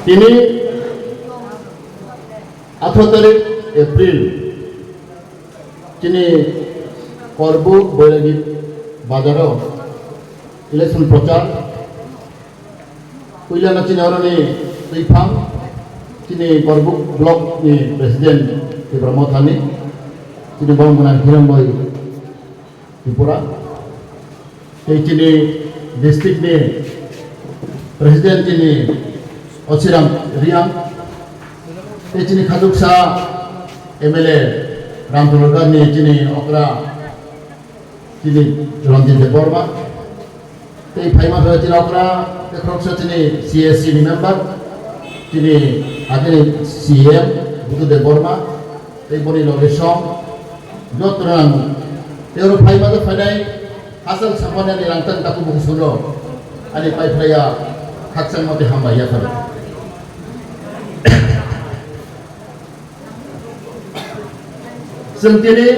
তিনি 18 তারিখ এপ্রিল তিনি করবু বৈরাগী বাজারও ইলেকশন প্রচার কইলানা চিনি অরনি তুইফাং চিনি করবু ব্লক ni প্রেসিডেন্ট ব্রহ্ম থানি চিনি বংমনা হিরণবই ত্রিপুরা এই চিনি ডিস্ট্রিক্ট ni প্রেসিডেন্ট চিনি অচিরাম রিয়াং এই চিনি খাজুকসা এমএলএ রামতুলকার ni চিনি অকরা চিনি রঞ্জিত বর্মা এই ফাইমা হয়ে চিনি অকরা দেখরকসা চিনি সিএসসি ni মেম্বার চিনি আগে সিএম বুদ্ধদেব বর্মা এই বনি লগে সম যতরাং তেরো ফাইমা তো ফাইনাই হাসাল সামান্যানি রাংতান তাকু বুসুনো আনি পাইফাইয়া খাকসাং মতে হামবাইয়া থাকে जों दिनै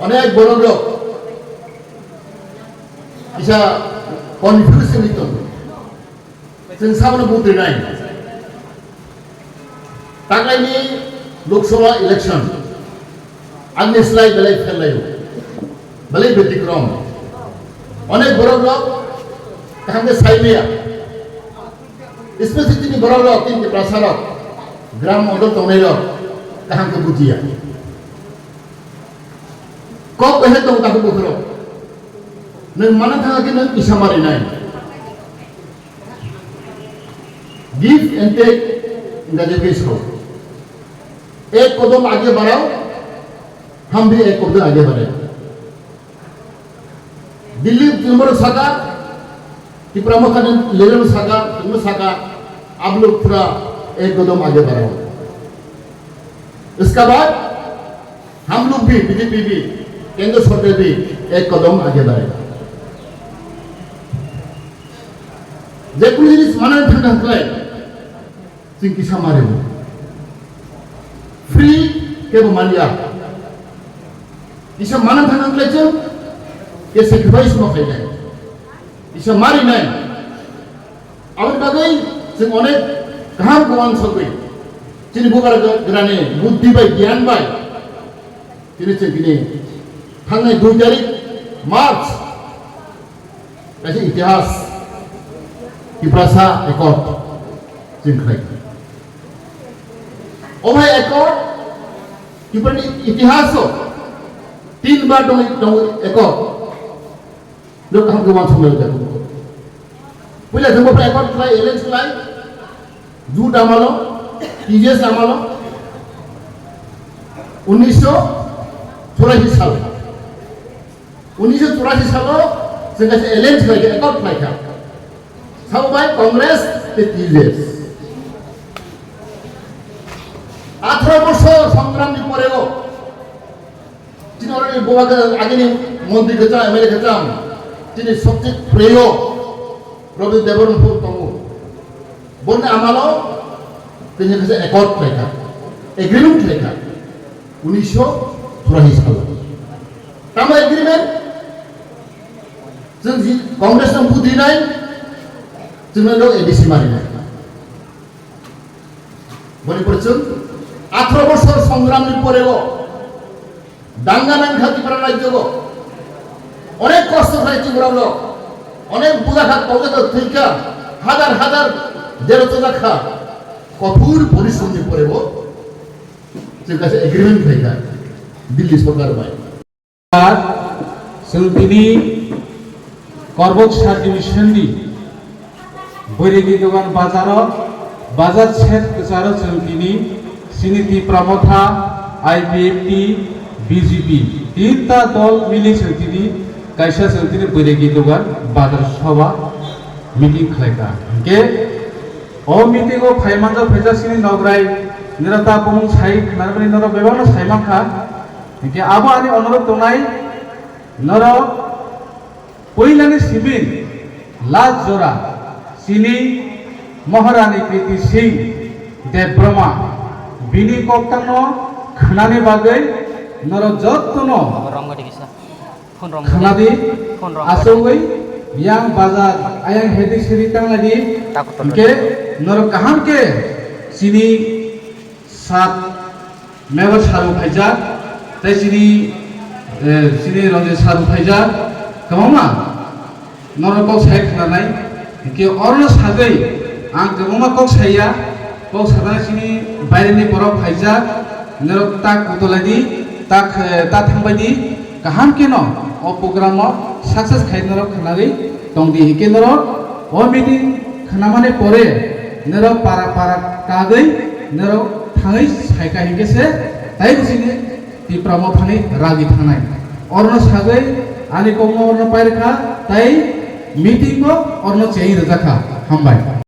अनेक बर' लोक इसा कनफ्यूजन दं जों सामने बुद्रिनाय ताग्लायनि लोकसभा इलेक्शन आंनिस्लाय बेलाय फेरलायो बेलाय व्यतिक्रम अनेक बर' लोक ताहांगे साइमेया स्पेसिफिकली बर' लोक तिनके प्रसारक ग्राम अदल तंनाय लोक ताहांगे बुजिया कब कहे तो ताकू बुखरो नों माना थाङा कि नों इसा मारिनाय give and take in the defence एक कदम आगे बढ़ाओ हम भी एक कदम आगे बढ़े दिल्ली तृणमूल सरकार त्रिपुरा मुख्यमंत्री लेवल सरकार तृणमूल सरकार आप लोग पूरा एक कदम आगे बढ़ाओ इसके बाद हम लोग भी बीजेपी भी केंद्र सरकार भी एक कदम आगे बढ़ेगा जेकुनु जिनिस माने थांगाखलाय जों किसा मारिबो फ्री केबो मानिया इसा माने थांगाखलाय जों के सेक्रिफाइस माखायनाय इसा मारिनाय आरो बागै जों अनेक गाहाम गमान सबै जोंनि गगार गोरानि बुद्धि बाय गियान बाय दिनै जों दिनै थांनाय 2 तारिख मार्च ऐसे इतिहास त्रिपुरा एकॉर्ड जिंखाय अभाय एकॉर्ड त्रिपुरानि इतिहास 3 बार दं एकॉर्ड लोक हम गोबां समय जागो पहिले जों बफ्रा एकॉर्ड खालाय एलेन्स खालाय जु दामालो टीजेस दामालो 1984 साल 1984 सालाव जों गासै एलेन्स खालाय एकॉर्ड खालायखा सावबाय कांग्रेस टीजेस 18 বছর সংগ্রামনি পরেও যিনি অলরেডি গোয়াকে আগেনি মন্ত্রী গেছা এমএলএ গেছা তিনি সবচেয়ে প্রিয় রবি দেবরমপুর তমু বন্যা আমালো তিনি কাছে একর্ড লেখা এগ্রিমেন্ট লেখা 1984 সালে তাম এগ্রিমেন্ট जों कांग्रेस जों बुद्रिनाय जोंनो एडिसि मारिनाय मणिपुरजों 18 বছর সংগ্রামनि পরেও दांगा नांखा त्रिपुरा राज्यको अनेक कष्ट खाय त्रिपुरालो अनेक बुझाखा कलकाता थैखा हाजार हाजार देरजनाखा कठोर परिश्रमनि परेও जों गासै एग्रिमेन्ट खायखा दिल्ली सरकार बाय जों दिनै करबक साब डिविजननि बैरागी दगान बाजार सेट गोसारो जों दिनै जोंनि त्रिपुरा मथा आईपीएफटी बीजेपी तीनटा दल मिली जों दिनै गायसा जों दिनै बैरागी दगान बाजार सभा मीटिंग खालायगा के ओ मीटिंगो फाइमानजो फैजासिनि नगराय निरता बुं साइ नारबनि नर बेबानो साइमाखा के आबो आनि अनुरोध दंनाय नर पहिलानि सिबिन लाज जरा सिनि महारानी कृति सिंह देवब्रमा बिनि कक्तानो खानानि बागै नर जत्तनो खानादि आसौगै yang bazar ayang hedik seri tang lagi ke nor kaham ke sini sat mewa saru phaija tai sini ronje saru phaija kamama nor kok sai khanai ke orno sagai ang kamama kok saya kok sadana sini bayre ni borok phaija nor tak utoladi tak thangbai kaham ke no o program success khainaro khanagi tongdi hike noro o meeting khanamane pore nero para kagai nero thangai saika hingese tai sini ti pramothani ragi thanai orno sagai ani komo orno pairkha tai meeting ko orno chei rajaka hambai